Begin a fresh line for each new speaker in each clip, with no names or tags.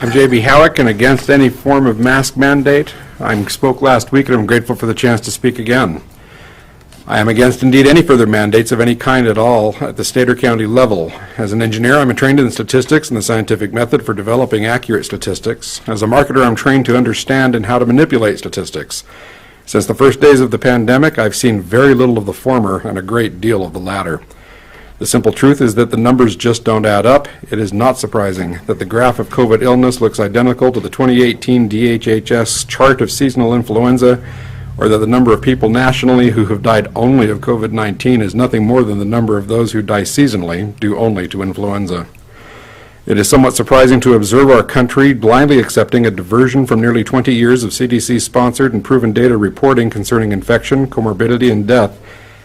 I'm J.B. Howick, and against any form of mask mandate. I spoke last week, and I'm grateful for the chance to speak again. I am against, indeed, any further mandates of any kind at all at the state or county level. As an engineer, I'm trained in statistics and the scientific method for developing accurate statistics. As a marketer, I'm trained to understand and how to manipulate statistics. Since the first days of the pandemic, I've seen very little of the former and a great deal of the latter. The simple truth is that the numbers just don't add up. It is not surprising that the graph of COVID illness looks identical to the 2018 DHHS chart of seasonal influenza, or that the number of people nationally who have died only of COVID-19 is nothing more than the number of those who die seasonally due only to influenza. It is somewhat surprising to observe our country blindly accepting a diversion from nearly 20 years of CDC-sponsored and proven data reporting concerning infection, comorbidity, and death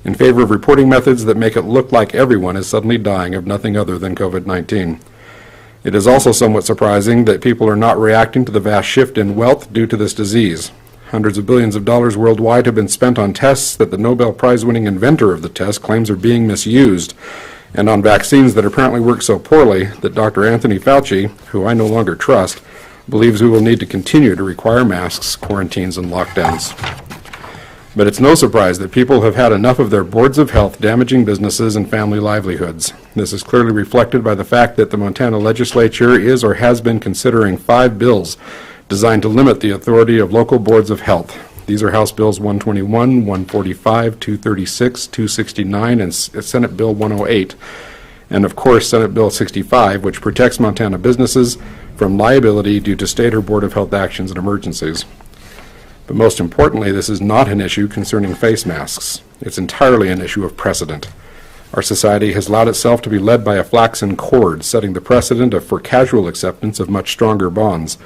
in favor of reporting methods that make it look like everyone is suddenly dying of nothing other than COVID-19. It is also somewhat surprising that people are not reacting to the vast shift in wealth due to this disease. Hundreds of billions of dollars worldwide have been spent on tests that the Nobel Prize-winning inventor of the test claims are being misused, and on vaccines that apparently work so poorly that Dr. Anthony Fauci, who I no longer trust, believes we will need to continue to require masks, quarantines, and lockdowns. But it's no surprise that people have had enough of their boards of health damaging businesses and family livelihoods. This is clearly reflected by the fact that the Montana legislature is or has been considering 5 bills designed to limit the authority of local boards of health. These are House Bills 121, 145, 236, 269, and Senate Bill 108, and of course Senate Bill 65, which protects Montana businesses from liability due to state or board of health actions and emergencies. But most importantly, this is not an issue concerning face masks. It's entirely an issue of precedent. Our society has allowed itself to be led by a flaxen cord, setting the precedent for casual acceptance of much stronger bonds.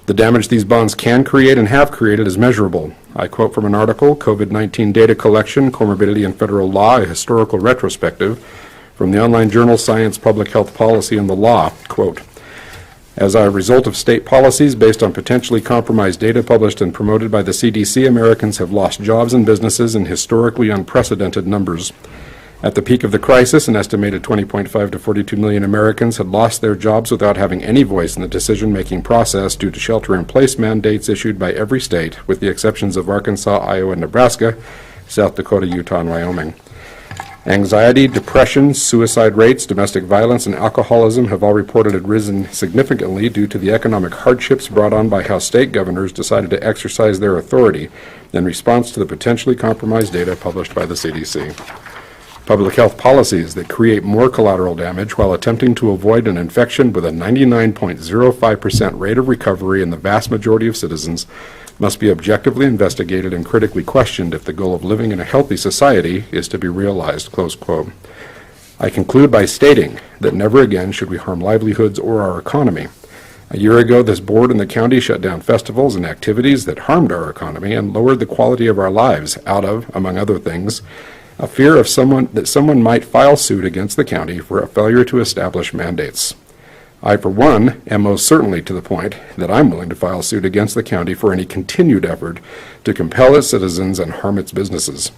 The damage these bonds can create and have created is measurable. I quote from an article, COVID-19 Data Collection, Comorbidity and Federal Law, a Historical Retrospective, from the online journal Science, Public Health Policy and the Law, quote, as a result of state policies based on potentially compromised data published and promoted by the CDC, Americans have lost jobs and businesses in historically unprecedented numbers. At the peak of the crisis, an estimated 20.5 to 42 million Americans had lost their jobs without having any voice in the decision-making process due to shelter-in-place mandates issued by every state, with the exceptions of Arkansas, Iowa, and Nebraska, South Dakota, Utah, and Wyoming. Anxiety, depression, suicide rates, domestic violence, and alcoholism have all reported had risen significantly due to the economic hardships brought on by how state governors decided to exercise their authority in response to the potentially compromised data published by the CDC. Public health policies that create more collateral damage while attempting to avoid an infection with a 99.05% rate of recovery in the vast majority of citizens must be objectively investigated and critically questioned if the goal of living in a healthy society is to be realized, close quote. I conclude by stating that never again should we harm livelihoods or our economy. A year ago, this board and the county shut down festivals and activities that harmed our economy and lowered the quality of our lives out of, among other things, a fear of that someone might file suit against the county for a failure to establish mandates. I, for one, am most certainly to the point that I'm willing to file suit against the county for any continued effort to compel its citizens and harm its businesses.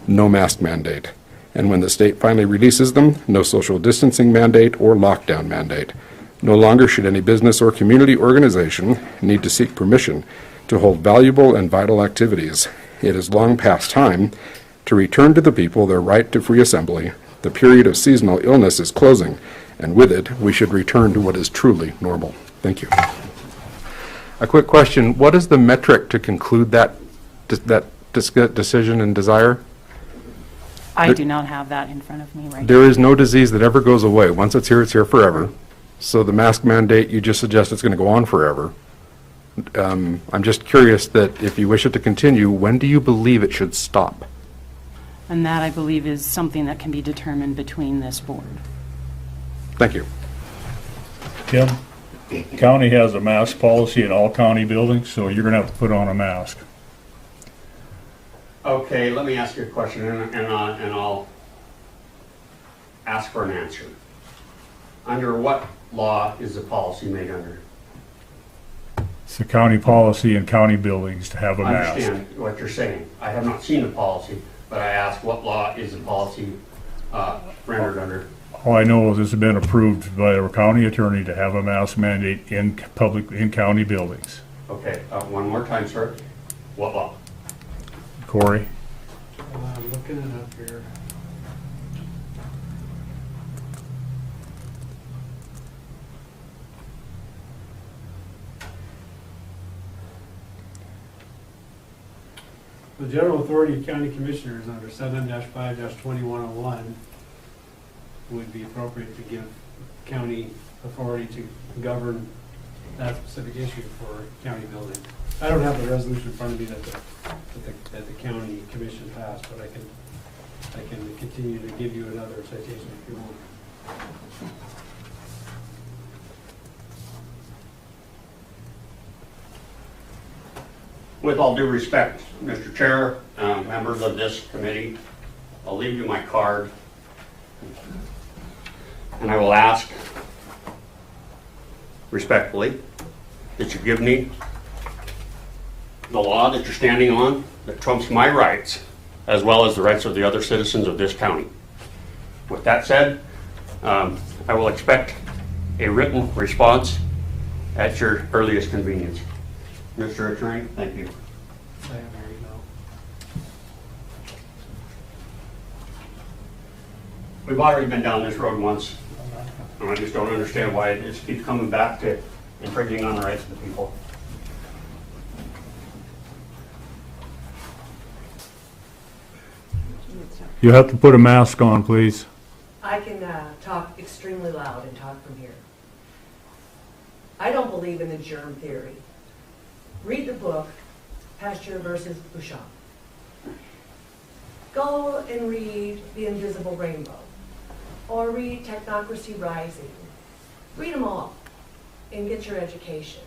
No mask mandate. And when the state finally releases them, no social distancing mandate or lockdown mandate. No longer should any business or community organization need to seek permission to hold valuable and vital activities. It is long past time to return to the people their right to free assembly. The period of seasonal illness is closing, and with it, we should return to what is truly normal. Thank you. A quick question. What is the metric to conclude that decision and desire?
I do not have that in front of me right now.
There is no disease that ever goes away. Once it's here forever. So the mask mandate, you just suggest it's going to go on forever. I'm just curious that if you wish it to continue, when do you believe it should stop?
And that, I believe, is something that can be determined between this board.
Thank you.
Kim, the county has a mask policy in all county buildings, so you're going to have to put on a mask.
Okay, let me ask you a question, and I'll ask for an answer. Under what law is the policy made under?
It's the county policy in county buildings to have a
I
mask.
understand what you're saying. I have not seen the policy, but I asked what law is the policy rendered under?
All I know is it's been approved by our county attorney to have a mask mandate in county buildings.
Okay, one more time, sir. What law?
Corey?
I'm looking it up here. The general authority of county commissioners under 7-5-2101 would be appropriate to give county authority to govern that specific issue for county building. I don't have the resolution in front of me that the county commission passed, but I can continue to give you another citation if you want.
With all due respect, Mr. Chair, members of this committee, I'll leave you my card. And I will ask respectfully that you give me the law that you're standing on that trumps my rights as well as the rights of the other citizens of this county. With that said, I will expect a written response at your earliest convenience. Mr. Attorney, thank you.
I have your email.
We've already been down this road once, and I just don't understand why it just keeps coming back to infringing on the rights of the people.
You have to put a mask on, please.
I can talk extremely loud and talk from here. I don't believe in the germ theory. Read the book, Pasteur versus Bouchon. Go and read The Invisible Rainbow, or read Technocracy Rising. Read them all and get your education.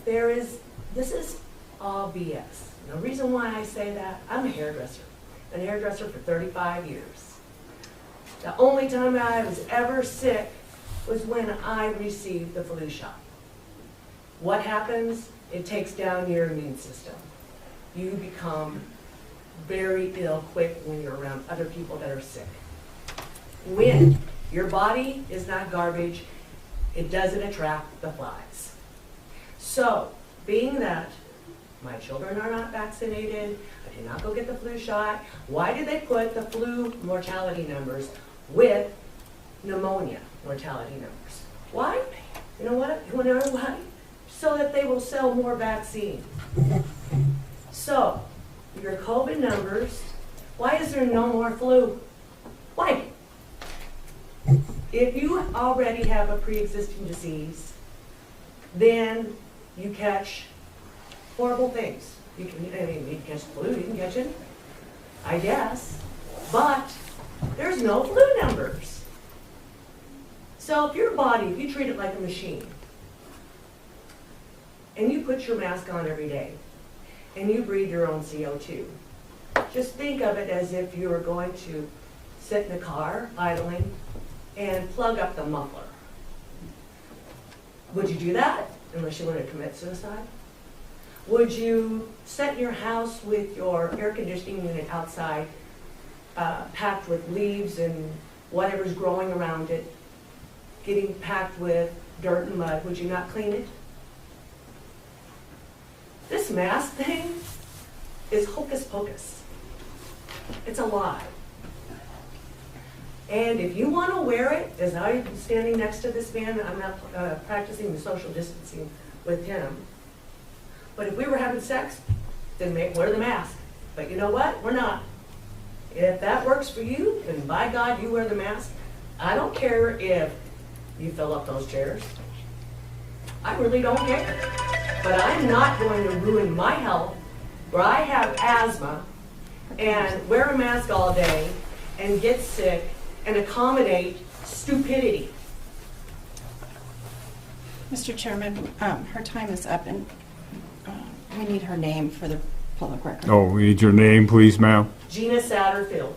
This is all BS. The reason why I say that, I'm a hairdresser. Been a hairdresser for 35 years. The only time I was ever sick was when I received the flu shot. What happens? It takes down your immune system. You become very ill quick when you're around other people that are sick. When your body is not garbage, it doesn't attract the flies. So, being that my children are not vaccinated, I did not go get the flu shot, why did they put the flu mortality numbers with pneumonia mortality numbers? Why? You know what? You want to know why? So that they will sell more vaccine. So, your COVID numbers, why is there no more flu? Why? If you already have a pre-existing disease, then you catch horrible things. You can catch flu, you can catch it, I guess, but there's no flu numbers. So if your body, if you treat it like a machine, and you put your mask on every day, and you breathe your own CO2, just think of it as if you were going to sit in a car, idling, and plug up the muffler. Would you do that unless you want to commit suicide? Would you set your house with your air conditioning unit outside, packed with leaves and whatever's growing around it, getting packed with dirt and mud? Would you not clean it? This mask thing is hocus pocus. It's a lie. And if you want to wear it, as I'm standing next to this man, I'm not practicing the social distancing with him. But if we were having sex, then wear the mask. But you know what? We're not. If that works for you, then by God, you wear the mask. I don't care if you fill up those chairs. I really don't care. But I'm not going to ruin my health where I have asthma and wear a mask all day and get sick and accommodate stupidity.
Mr. Chairman, her time is up, and we need her name for the public record.
Oh, we need your name, please, ma'am.
Gina Satterfield.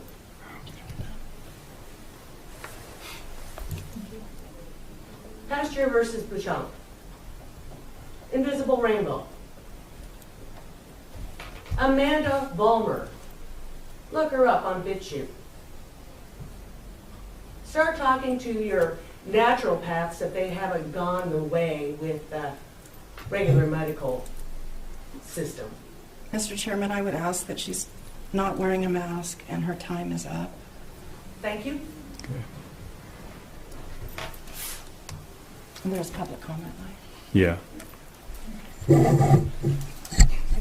Pasteur versus Bouchon. Invisible Rainbow. Amanda Vollmer. Look her up on BitChute. Start talking to your naturopaths if they haven't gone the way with the regular medical system.
Mr. Chairman, I would ask that she's not wearing a mask and her time is up.
Thank you.
And there's public comment.
Yeah.
Thank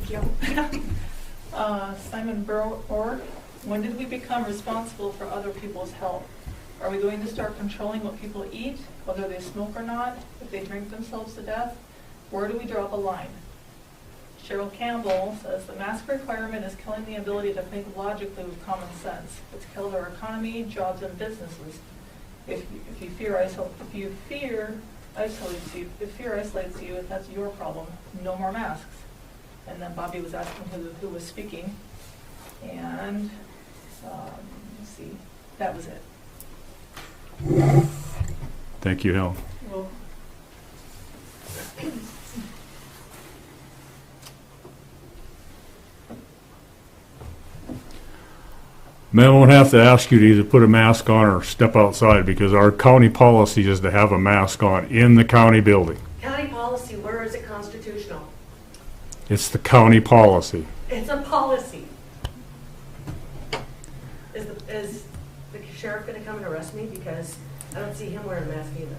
you. Simon Burrow, when did we become responsible for other people's health? Are we going to start controlling what people eat, whether they smoke or not, if they drink themselves to death? Where do we draw the line? Cheryl Campbell says the mask requirement is killing the ability to think logically with common sense. It's killed our economy, jobs, and businesses. If fear isolates you, that's your problem. No more masks. And then Bobby was asking who was speaking, and let's see, that was it.
Thank you, Helen.
Well,
Man, I won't have to ask you to either put a mask on or step outside because our county policy is to have a mask on in the county building.
County policy, where is it constitutional?
It's the county policy.
It's a policy. Is the sheriff gonna come and arrest me because I don't see him wearing a mask either?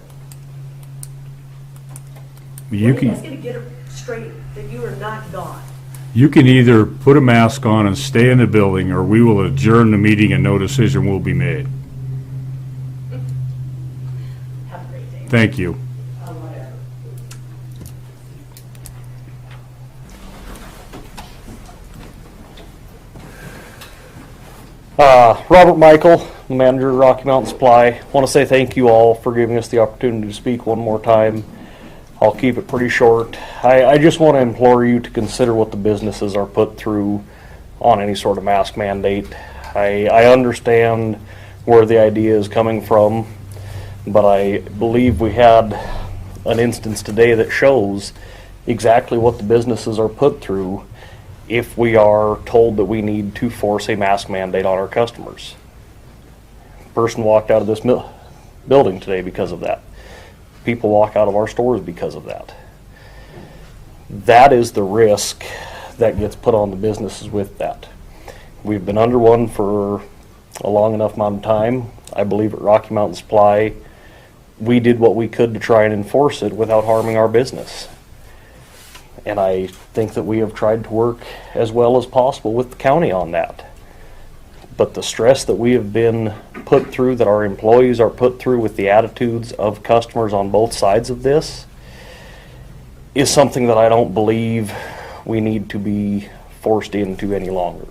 You
When are you guys
can,
gonna get it straight that you are not God?
you can either put a mask on and stay in the building, or we will adjourn the meeting and no decision will be made.
Have a great day.
Thank you.
Whatever.
Robert Michael, manager of Rocky Mountain Supply. Want to say thank you all for giving us the opportunity to speak one more time. I'll keep it pretty short. I just want to implore you to consider what the businesses are put through on any sort of mask mandate. I understand where the idea is coming from, but I believe we had an instance today that shows exactly what the businesses are put through if we are told that we need to force a mask mandate on our customers. Person walked out of this building today because of that. People walk out of our stores because of that. That is the risk that gets put on the businesses with that. We've been under one for a long enough amount of time. I believe at Rocky Mountain Supply, we did what we could to try and enforce it without harming our business. And I think that we have tried to work as well as possible with the county on that. But the stress that we have been put through, that our employees are put through with the attitudes of customers on both sides of this, is something that I don't believe we need to be forced into any longer.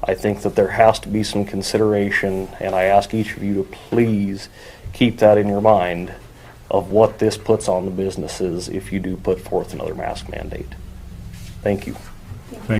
I think that there has to be some consideration, and I ask each of you to please keep that in your mind of what this puts on the businesses if you do put forth another mask mandate. Thank you.